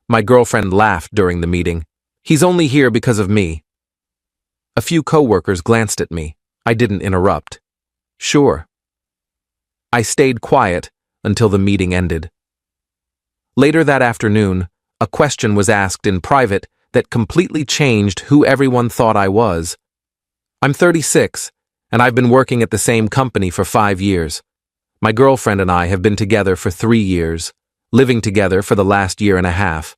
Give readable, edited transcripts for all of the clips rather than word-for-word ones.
My girlfriend laughed during the meeting. He's only here because of me. A few coworkers glanced at me. I didn't interrupt. Sure. I stayed quiet until the meeting ended. Later that afternoon, a question was asked in private that completely changed who everyone thought I was. I'm 36, and I've been working at the same company for 5 years. My girlfriend and I have been together for 3 years, living together for the last year and a half.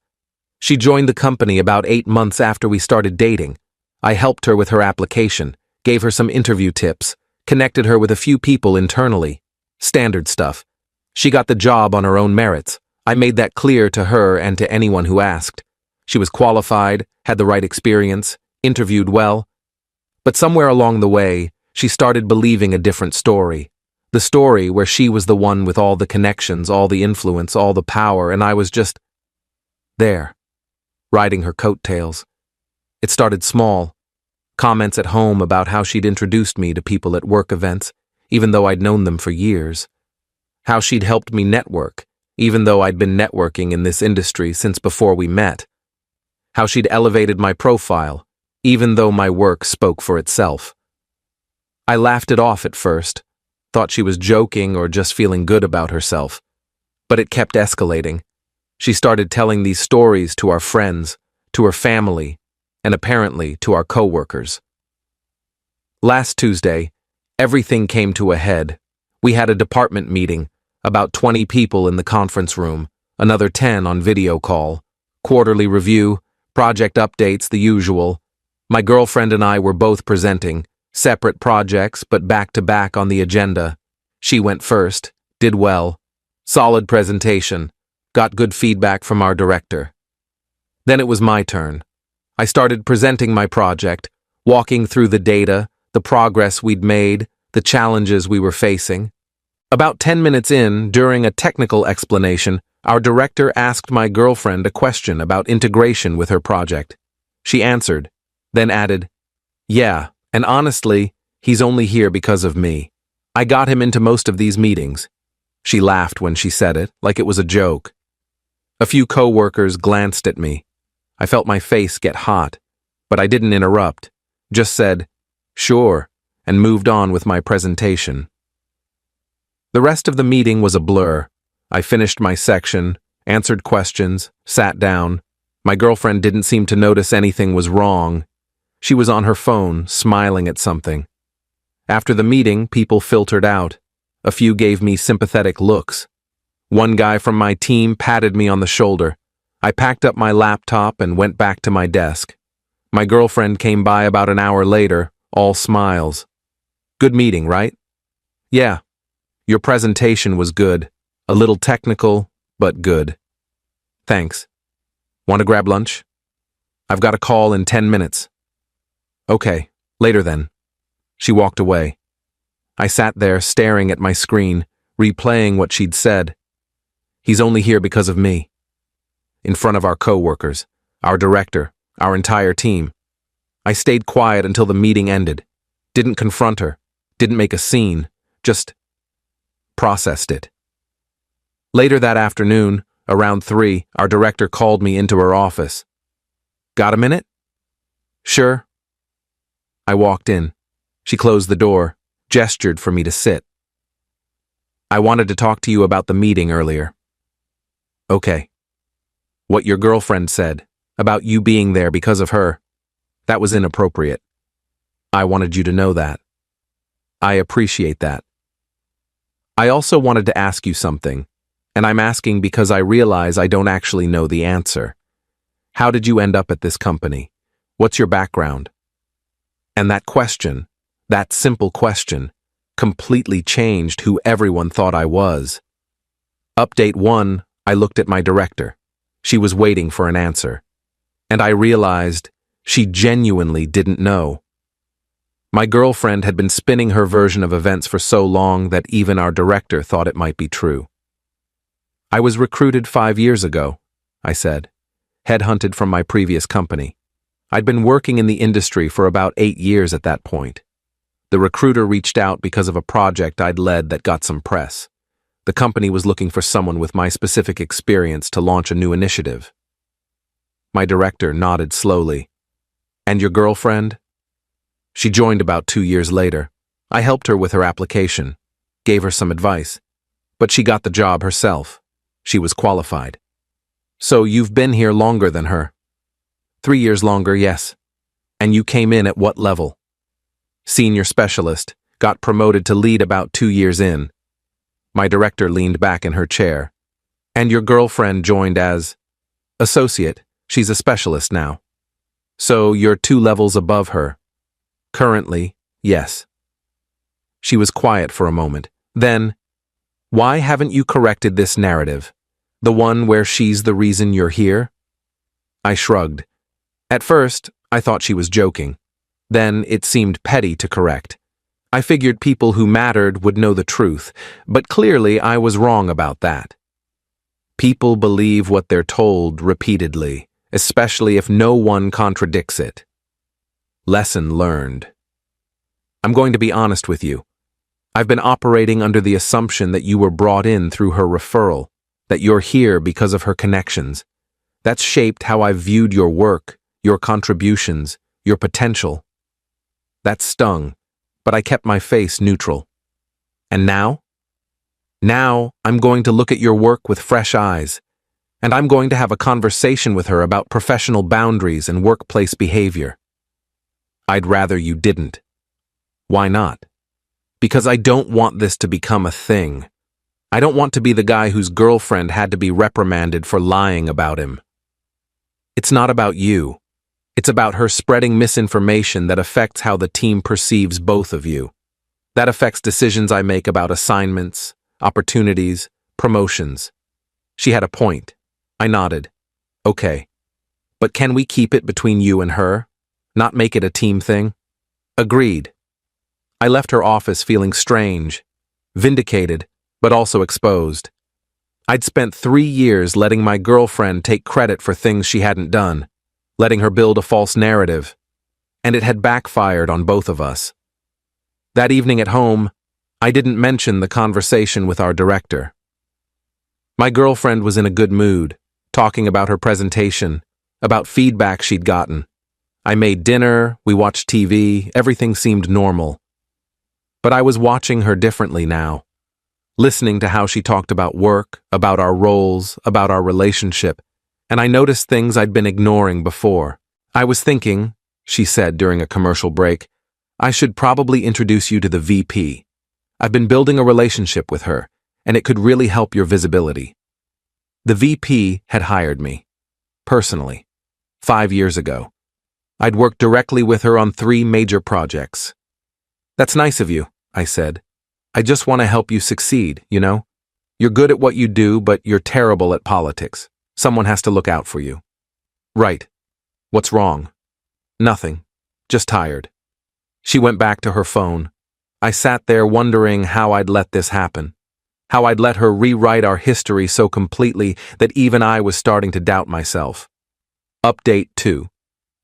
She joined the company about 8 months after we started dating. I helped her with her application, gave her some interview tips, connected her with a few people internally. Standard stuff. She got the job on her own merits. I made that clear to her and to anyone who asked. She was qualified, had the right experience, interviewed well. But somewhere along the way, she started believing a different story. The story where she was the one with all the connections, all the influence, all the power, and I was just there, riding her coattails. It started small. Comments at home about how she'd introduced me to people at work events, even though I'd known them for years. How she'd helped me network, even though I'd been networking in this industry since before we met. How she'd elevated my profile, even though my work spoke for itself. I laughed it off at first, thought she was joking or just feeling good about herself. But it kept escalating. She started telling these stories to our friends, to her family, and apparently to our coworkers. Last Tuesday, everything came to a head. We had a department meeting, about 20 people in the conference room, another 10 on video call, quarterly review, project updates, the usual. My girlfriend and I were both presenting, separate projects but back-to-back on the agenda. She went first, did well, solid presentation, got good feedback from our director. Then it was my turn. I started presenting my project, walking through the data, the progress we'd made, the challenges we were facing. About 10 minutes in, during a technical explanation, our director asked my girlfriend a question about integration with her project. She answered, then added, "Yeah, and honestly, he's only here because of me. I got him into most of these meetings." She laughed when she said it, like it was a joke. A few coworkers glanced at me. I felt my face get hot, but I didn't interrupt, just said, "Sure," and moved on with my presentation. The rest of the meeting was a blur. I finished my section, answered questions, sat down. My girlfriend didn't seem to notice anything was wrong. She was on her phone, smiling at something. After the meeting, people filtered out. A few gave me sympathetic looks. One guy from my team patted me on the shoulder. I packed up my laptop and went back to my desk. My girlfriend came by about an hour later, all smiles. "Good meeting, right?" "Yeah. Your presentation was good. A little technical, but good." "Thanks. Want to grab lunch?" "I've got a call in 10 minutes. "Okay, later then." She walked away. I sat there staring at my screen, replaying what she'd said. He's only here because of me. In front of our coworkers, our director, our entire team. I stayed quiet until the meeting ended. Didn't confront her, didn't make a scene, just processed it. Later that afternoon, around 3, our director called me into her office. "Got a minute?" "Sure." I walked in. She closed the door, gestured for me to sit. "I wanted to talk to you about the meeting earlier." "Okay." "What your girlfriend said, about you being there because of her, that was inappropriate. I wanted you to know that. I appreciate that. I also wanted to ask you something, and I'm asking because I realize I don't actually know the answer. How did you end up at this company? What's your background?" And that question, that simple question, completely changed who everyone thought I was. Update 1, I looked at my director. She was waiting for an answer. And I realized she genuinely didn't know. My girlfriend had been spinning her version of events for so long that even our director thought it might be true. "I was recruited 5 years ago," I said, "headhunted from my previous company. I'd been working in the industry for about 8 years at that point. The recruiter reached out because of a project I'd led that got some press. The company was looking for someone with my specific experience to launch a new initiative. My director nodded slowly. And your girlfriend? She joined about 2 years later. I helped her with her application, gave her some advice. But she got the job herself. She was qualified. So you've been here longer than her? 3 years longer, yes. And you came in at what level? Senior specialist, got promoted to lead about 2 years in. My director leaned back in her chair. And your girlfriend joined as associate. She's a specialist now. So you're 2 levels above her. Currently, yes. She was quiet for a moment. Then, why haven't you corrected this narrative? The one where she's the reason you're here? I shrugged. At first, I thought she was joking. Then it seemed petty to correct. I figured people who mattered would know the truth, but clearly I was wrong about that. People believe what they're told repeatedly, especially if no one contradicts it. Lesson learned. I'm going to be honest with you. I've been operating under the assumption that you were brought in through her referral, that you're here because of her connections. That's shaped how I've viewed your work, your contributions, your potential. That stung, but I kept my face neutral. And now? Now, I'm going to look at your work with fresh eyes, and I'm going to have a conversation with her about professional boundaries and workplace behavior. I'd rather you didn't. Why not? Because I don't want this to become a thing. I don't want to be the guy whose girlfriend had to be reprimanded for lying about him. It's not about you. It's about her spreading misinformation that affects how the team perceives both of you. That affects decisions I make about assignments, opportunities, promotions. She had a point. I nodded. Okay. But can we keep it between you and her? Not make it a team thing? Agreed. I left her office feeling strange, vindicated, but also exposed. I'd spent 3 years letting my girlfriend take credit for things she hadn't done, letting her build a false narrative, and it had backfired on both of us. That evening at home, I didn't mention the conversation with our director. My girlfriend was in a good mood, talking about her presentation, about feedback she'd gotten. I made dinner, we watched TV, everything seemed normal. But I was watching her differently now, listening to how she talked about work, about our roles, about our relationship, and I noticed things I'd been ignoring before. I was thinking, she said during a commercial break, I should probably introduce you to the VP. I've been building a relationship with her, and it could really help your visibility. The VP had hired me, personally, 5 years ago. I'd worked directly with her on 3 major projects. That's nice of you, I said. I just want to help you succeed, you know? You're good at what you do, but you're terrible at politics. Someone has to look out for you. Right. What's wrong? Nothing. Just tired. She went back to her phone. I sat there wondering how I'd let this happen. How I'd let her rewrite our history so completely that even I was starting to doubt myself. Update 2.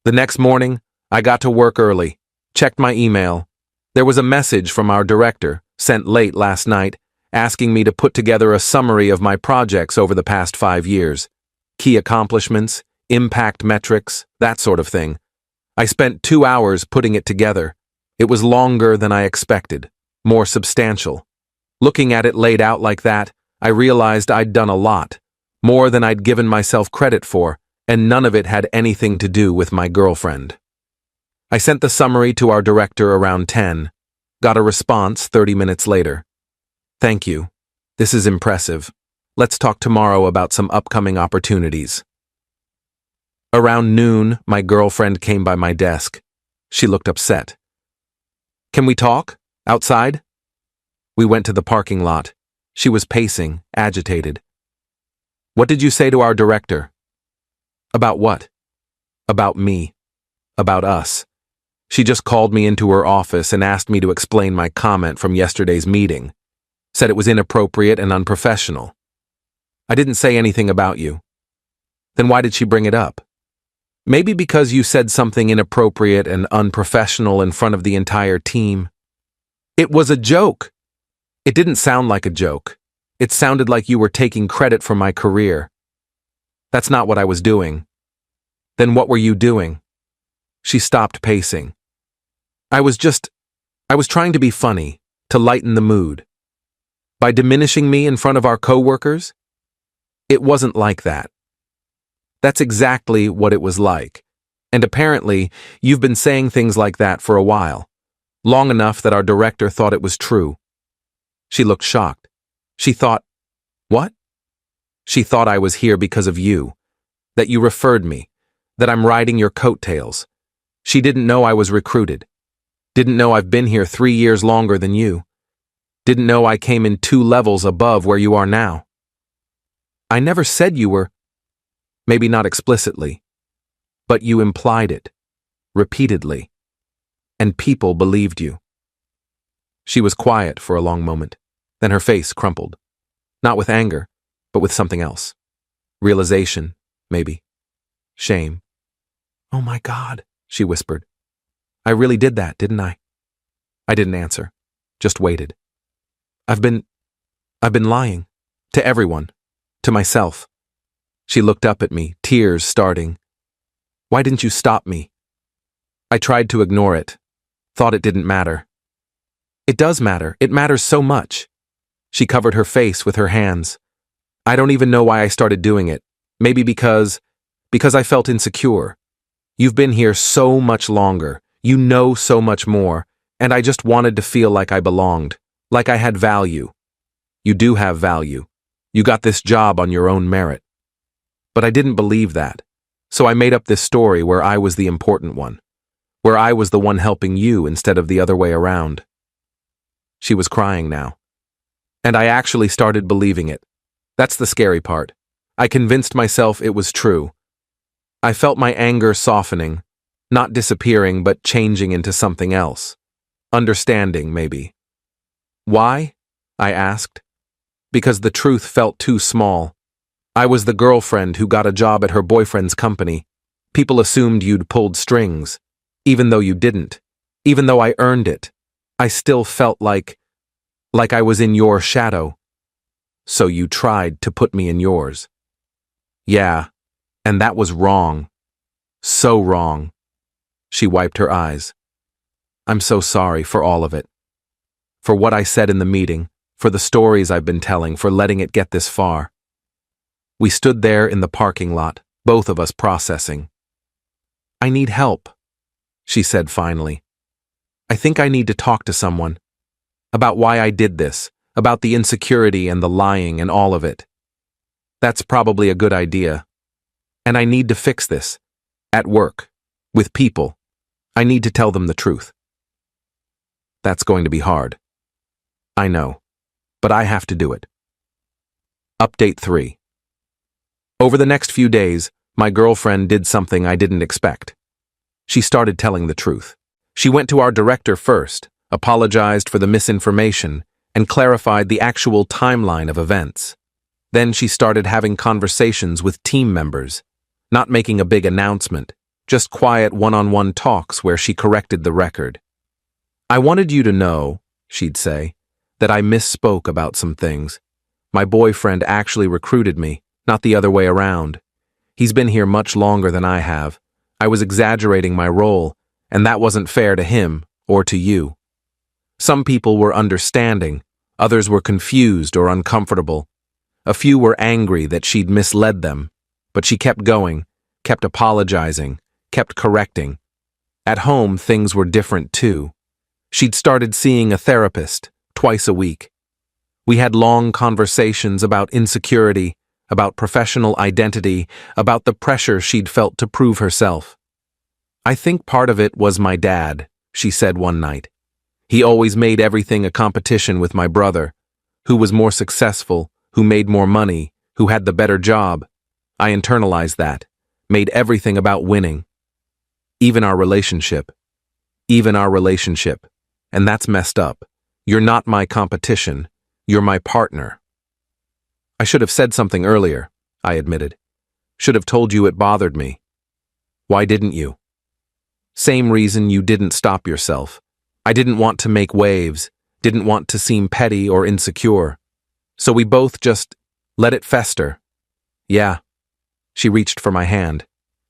The next morning, I got to work early, checked my email. There was a message from our director, sent late last night, asking me to put together a summary of my projects over the past 5 years. Key accomplishments, impact metrics, that sort of thing. I spent 2 hours putting it together. It was longer than I expected, more substantial. Looking at it laid out like that, I realized I'd done a lot, more than I'd given myself credit for, and none of it had anything to do with my girlfriend. I sent the summary to our director around 10, got a response 30 minutes later. Thank you. This is impressive. Let's talk tomorrow about some upcoming opportunities. Around noon, my girlfriend came by my desk. She looked upset. Can we talk? Outside? We went to the parking lot. She was pacing, agitated. What did you say to our director? About what? About me. About us. She just called me into her office and asked me to explain my comment from yesterday's meeting. Said it was inappropriate and unprofessional. I didn't say anything about you. Then why did she bring it up? Maybe because you said something inappropriate and unprofessional in front of the entire team. It was a joke. It didn't sound like a joke. It sounded like you were taking credit for my career. That's not what I was doing. Then what were you doing? She stopped pacing. I was trying to be funny, to lighten the mood. By diminishing me in front of our coworkers? It wasn't like that. That's exactly what it was like. And apparently, you've been saying things like that for a while, long enough that our director thought it was true. She looked shocked. She thought, what? She thought I was here because of you, that you referred me, that I'm riding your coattails. She didn't know I was recruited. Didn't know I've been here 3 years longer than you. Didn't know I came in 2 levels above where you are now. I never said you were, maybe not explicitly, but you implied it, repeatedly, and people believed you. She was quiet for a long moment, then her face crumpled, not with anger, but with something else. Realization, maybe. Shame. Oh my God, she whispered. I really did that, didn't I? I didn't answer, just waited. I've been lying. To everyone. To myself. She looked up at me, tears starting. Why didn't you stop me? I tried to ignore it. Thought it didn't matter. It does matter. It matters so much. She covered her face with her hands. I don't even know why I started doing it. Maybe because I felt insecure. You've been here so much longer. You know so much more. And I just wanted to feel like I belonged. Like I had value. You do have value. You got this job on your own merit. But I didn't believe that. So I made up this story where I was the important one. Where I was the one helping you instead of the other way around. She was crying now. And I actually started believing it. That's the scary part. I convinced myself it was true. I felt my anger softening, not disappearing but changing into something else. Understanding, maybe. Why? I asked. Because the truth felt too small. I was the girlfriend who got a job at her boyfriend's company. People assumed you'd pulled strings, even though you didn't. Even though I earned it, I still felt like I was in your shadow. So you tried to put me in yours. Yeah, and that was wrong. So wrong. She wiped her eyes. I'm so sorry for all of it. For what I said in the meeting, for the stories I've been telling, for letting it get this far. We stood there in the parking lot, both of us processing. I need help, she said finally. I think I need to talk to someone. About why I did this, about the insecurity and the lying and all of it. That's probably a good idea. And I need to fix this. At work. With people. I need to tell them the truth. That's going to be hard. I know. But I have to do it. Update 3. Over the next few days, my girlfriend did something I didn't expect. She started telling the truth. She went to our director first, apologized for the misinformation, and clarified the actual timeline of events. Then she started having conversations with team members, not making a big announcement, just quiet one-on-one talks where she corrected the record. I wanted you to know, she'd say, that I misspoke about some things. My boyfriend actually recruited me, not the other way around. He's been here much longer than I have. I was exaggerating my role, and that wasn't fair to him or to you. Some people were understanding, others were confused or uncomfortable. A few were angry that she'd misled them, but she kept going, kept apologizing, kept correcting. At home, things were different too. She'd started seeing a therapist twice a week. We had long conversations about insecurity, about professional identity, about the pressure she'd felt to prove herself. I think part of it was my dad, she said one night. He always made everything a competition with my brother, who was more successful, who made more money, who had the better job. I internalized that, made everything about winning. Even our relationship. And that's messed up. You're not my competition. You're my partner. I should have said something earlier, I admitted. Should have told you it bothered me. Why didn't you? Same reason you didn't stop yourself. I didn't want to make waves, didn't want to seem petty or insecure. So we both just let it fester. Yeah. She reached for my hand.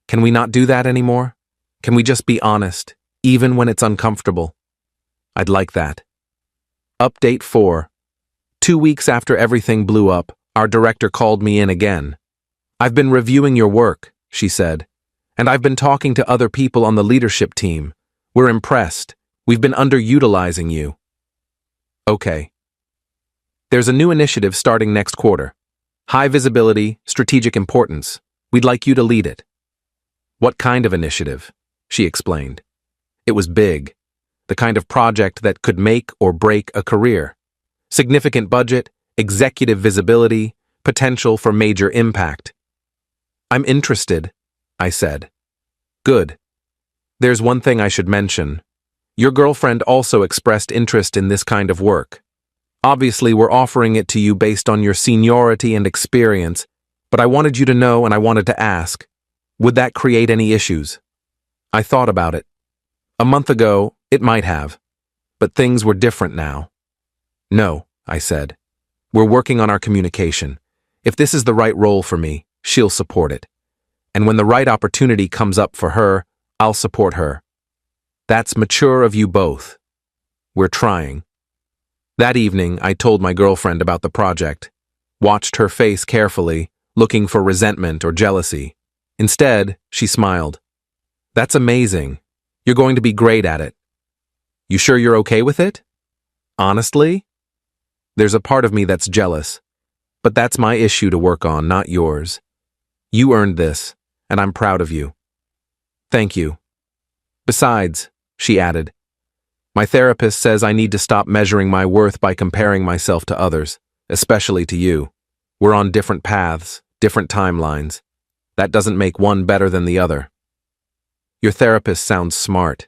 Can we not do that anymore? Can we just be honest, even when it's uncomfortable? I'd like that. Update 4. 2 weeks after everything blew up, our director called me in again. I've been reviewing your work, she said, and I've been talking to other people on the leadership team. We're impressed. We've been underutilizing you. Okay. There's a new initiative starting next quarter. High visibility, strategic importance. We'd like you to lead it. What kind of initiative? She explained. It was big. The kind of project that could make or break a career. Significant budget, executive visibility, potential for major impact. I'm interested, I said. Good. There's one thing I should mention. Your girlfriend also expressed interest in this kind of work. Obviously, we're offering it to you based on your seniority and experience, but I wanted you to know and I wanted to ask, would that create any issues? I thought about it. A month ago, it might have, but things were different now. No, I said. We're working on our communication. If this is the right role for me, she'll support it. And when the right opportunity comes up for her, I'll support her. That's mature of you both. We're trying. That evening, I told my girlfriend about the project, watched her face carefully, looking for resentment or jealousy. Instead, she smiled. That's amazing. You're going to be great at it. You sure you're okay with it? Honestly? There's a part of me that's jealous, but that's my issue to work on, not yours. You earned this, and I'm proud of you. Thank you. Besides, she added, my therapist says I need to stop measuring my worth by comparing myself to others, especially to you. We're on different paths, different timelines. That doesn't make one better than the other. Your therapist sounds smart.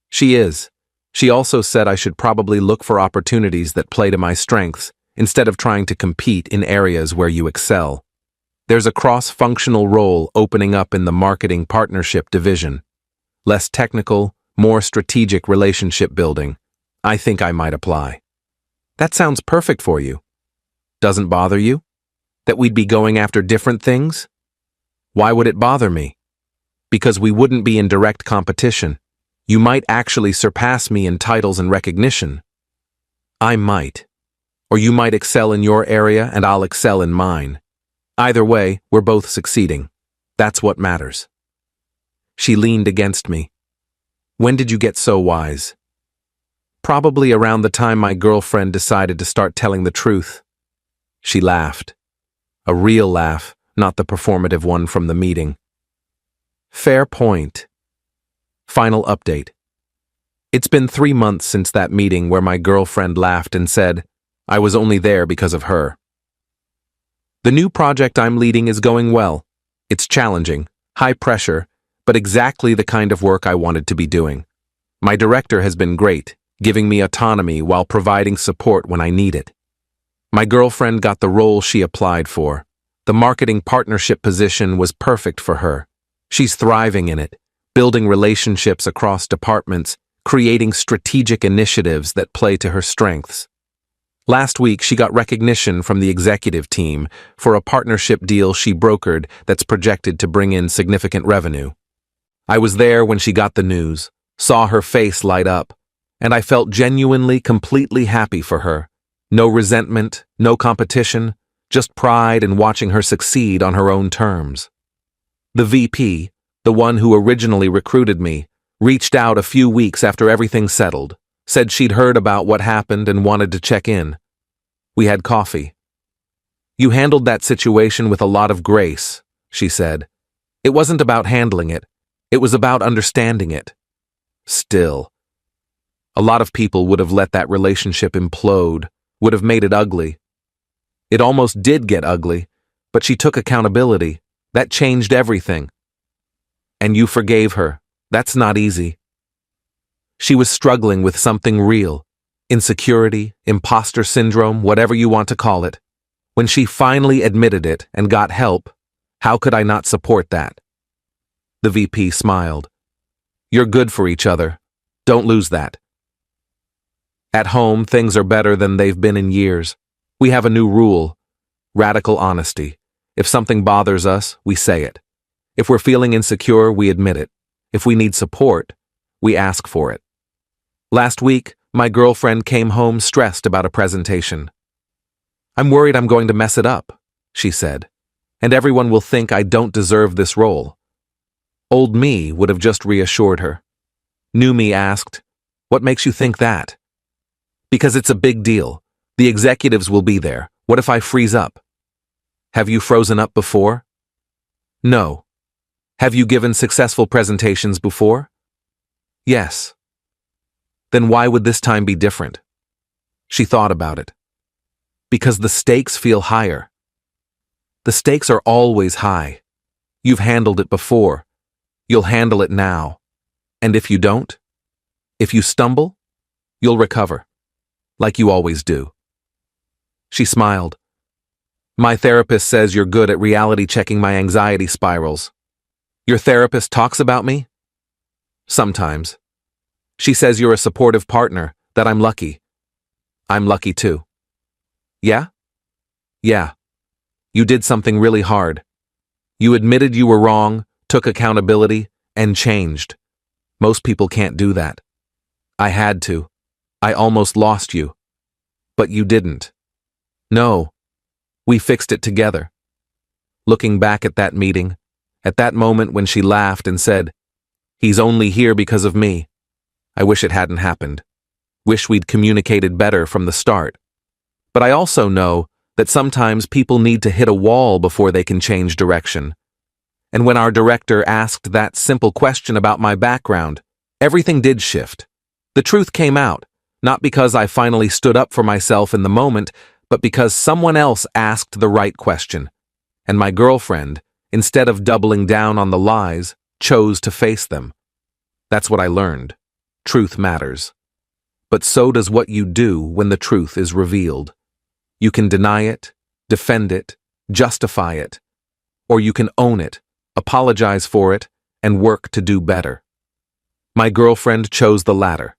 She is. She also said I should probably look for opportunities that play to my strengths instead of trying to compete in areas where you excel. There's a cross-functional role opening up in the marketing partnership division. Less technical, more strategic relationship building. I think I might apply. That sounds perfect for you. Doesn't bother you? That we'd be going after different things? Why would it bother me? Because we wouldn't be in direct competition. You might actually surpass me in titles and recognition. I might. Or you might excel in your area and I'll excel in mine. Either way, we're both succeeding. That's what matters. She leaned against me. When did you get so wise? Probably around the time my girlfriend decided to start telling the truth. She laughed. A real laugh, not the performative one from the meeting. Fair point. Final update. It's been 3 months since that meeting where my girlfriend laughed and said, I was only there because of her. The new project I'm leading is going well. It's challenging, high pressure, but exactly the kind of work I wanted to be doing. My director has been great, giving me autonomy while providing support when I need it. My girlfriend got the role she applied for. The marketing partnership position was perfect for her. She's thriving in it, building relationships across departments, creating strategic initiatives that play to her strengths. Last week, she got recognition from the executive team for a partnership deal she brokered that's projected to bring in significant revenue. I was there when she got the news, saw her face light up, and I felt genuinely, completely happy for her. No resentment, no competition, just pride in watching her succeed on her own terms. The VP, the one who originally recruited me, reached out a few weeks after everything settled, said she'd heard about what happened and wanted to check in. We had coffee. You handled that situation with a lot of grace, she said. It wasn't about handling it. It was about understanding it. Still, a lot of people would have let that relationship implode, would have made it ugly. It almost did get ugly, but she took accountability. That changed everything. And you forgave her. That's not easy. She was struggling with something real. Insecurity, imposter syndrome, whatever you want to call it. When she finally admitted it and got help, how could I not support that? The VP smiled. You're good for each other. Don't lose that. At home, things are better than they've been in years. We have a new rule. Radical honesty. If something bothers us, we say it. If we're feeling insecure, we admit it. If we need support, we ask for it. Last week, my girlfriend came home stressed about a presentation. "I'm worried I'm going to mess it up," she said, "and everyone will think I don't deserve this role." Old me would have just reassured her. New me asked, "What makes you think that?" "Because it's a big deal. The executives will be there. What if I freeze up?" "Have you frozen up before?" "No." "Have you given successful presentations before?" "Yes." "Then why would this time be different?" She thought about it. "Because the stakes feel higher." The stakes are always high. You've handled it before. You'll handle it now. And if you don't, if you stumble, you'll recover, like you always do. She smiled. "My therapist says you're good at reality checking my anxiety spirals." "Your therapist talks about me?" "Sometimes. She says you're a supportive partner, that I'm lucky." "I'm lucky too." "Yeah?" "Yeah. You did something really hard. You admitted you were wrong, took accountability, and changed. Most people can't do that. I had to. I almost lost you. But you didn't. No. We fixed it together." Looking back at that meeting, at that moment when she laughed and said, "He's only here because of me," I wish it hadn't happened. Wish we'd communicated better from the start. But I also know that sometimes people need to hit a wall before they can change direction. And when our director asked that simple question about my background, everything did shift. The truth came out, not because I finally stood up for myself in the moment, but because someone else asked the right question. And my girlfriend, instead of doubling down on the lies, chose to face them. That's what I learned. Truth matters. But so does what you do when the truth is revealed. You can deny it, defend it, justify it, or you can own it, apologize for it, and work to do better. My girlfriend chose the latter,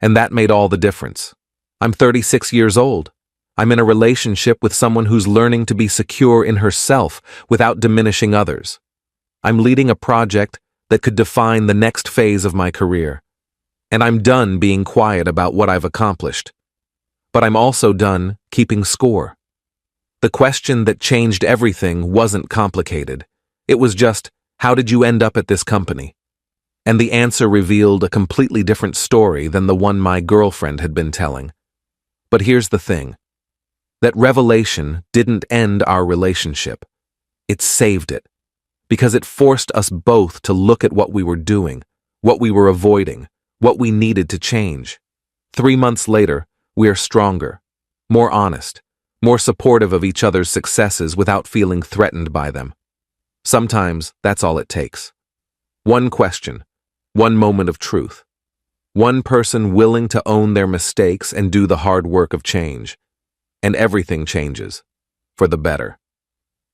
and that made all the difference. I'm 36 years old. I'm in a relationship with someone who's learning to be secure in herself without diminishing others. I'm leading a project that could define the next phase of my career. And I'm done being quiet about what I've accomplished. But I'm also done keeping score. The question that changed everything wasn't complicated. It was just, how did you end up at this company? And the answer revealed a completely different story than the one my girlfriend had been telling. But here's the thing. That revelation didn't end our relationship. It saved it. Because it forced us both to look at what we were doing, what we were avoiding, what we needed to change. 3 months later, we are stronger, more honest, more supportive of each other's successes without feeling threatened by them. Sometimes that's all it takes. One question, one moment of truth. One person willing to own their mistakes and do the hard work of change. And everything changes, for the better.